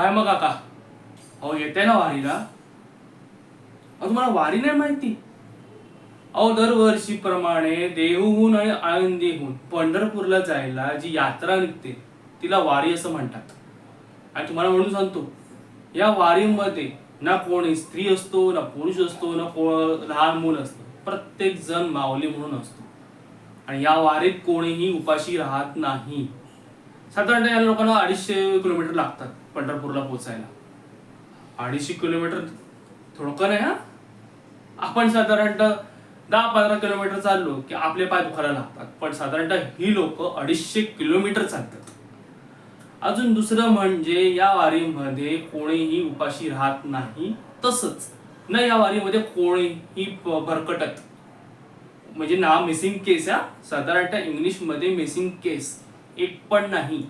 काय मग काका, अहो येते ना वारीला? अहो तुम्हाला वारी नाही माहिती? अहो दरवर्षीप्रमाणे देहूहून आणि आळंदीहून पंढरपूरला जायला जी यात्रा निघते तिला वारी असं म्हणतात. आणि तुम्हाला म्हणून सांगतो, या वारीमध्ये ना कोणी स्त्री असतो, ना पुरुष असतो, ना लहान मूल असतं. प्रत्येक जण माऊली म्हणून असतो. आणि या वारीत कोणीही उपाशी राहत नाही. साधारणतः या लोकांना 250 किलोमीटर लागतात पंढरपूरला पोहोचायला. 250 किलोमीटर थोडं नाही हा. आपण साधारणतः 10-15 किलोमीटर चाललो की आपले पाय दुखायला लागतात, पण साधारणतः ही लोक 250 किलोमीटर चालतात. अजून दुसरं म्हणजे या वारीमध्ये कोणीही उपाशी राहत नाही. तसंच न या वारीमध्ये कोणीही भरकटत, म्हणजे ना मिसिंग केस. या साधारणतः इंग्लिश मध्ये मिसिंग केस एक पण नाही.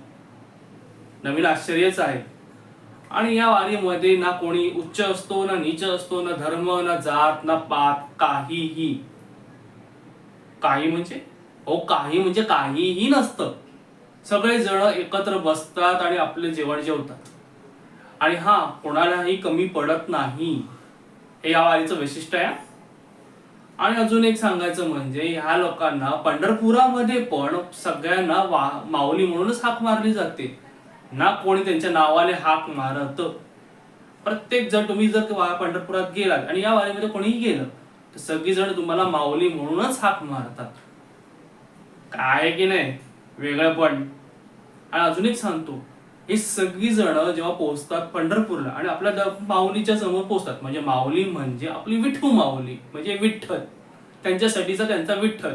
नवीन आश्चर्यच आहे. आणि या वारीमध्ये ना कोणी उच्च असतो, ना नीच असतो, ना धर्म, ना जात, ना पात, काहीही. काही म्हणजे काहीही नसतं. सगळे जण एकत्र बसतात आणि आपले जेवण जेवतात. आणि हा, कोणालाही कमी पडत नाही. हे या वारीचं वैशिष्ट्य आहे. आणि अजून एक सांगायचं म्हणजे ह्या लोकांना पंढरपुरामध्ये पण सगळ्यांना माऊली म्हणूनच हाक मारली जाते. ना कोणी त्यांच्या नावाने हाक मारत. प्रत्येक जण, तुम्ही जर पंढरपुरात गेलात आणि या वारीमध्ये कोणीही गेलं तर सगळी जण तुम्हाला माऊली म्हणूनच हाक मारतात. काय की नाही वेगळं पण. आणि अजून एक सांगतो, ही सगळी जण जेव्हा पोहोचतात पंढरपूरला आणि आपल्या माऊलीच्या समोर पोहोचतात, म्हणजे माऊली म्हणजे आपली विठू माऊली, म्हणजे विठ्ठल, त्यांच्यासाठीचा त्यांचा विठ्ठल.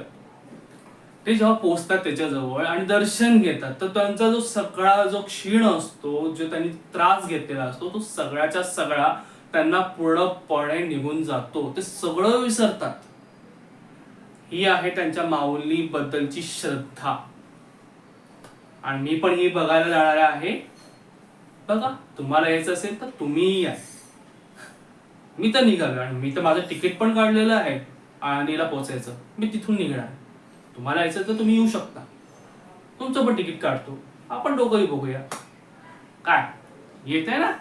ते जेव्हा पोहोचतात त्याच्याजवळ आणि दर्शन घेतात तर त्यांचा जो सगळा जो क्षीण असतो, जो त्यांनी त्रास घेतलेला असतो, तो सगळ्याच्या सगळा त्यांना पूर्णपणे निघून जातो. ते सगळं विसरतात. ही आहे त्यांच्या माऊली बद्दलची श्रद्धा. आणि मी पण ही बघायला जाणार आहे. बघा, तुम्हाला यायचं असेल तर तुम्ही या. मी तर निघालो आणि मी तर माझं तिकीट पण काढलेलं आहे आळंदीला पोहोचायचं. मी तिथून निघणार. तुम्हाला यायचं तर तुम्ही येऊ शकता. तुमचं पण तिकीट काढतो, आपण दोघंही बघूया. काय येते ना?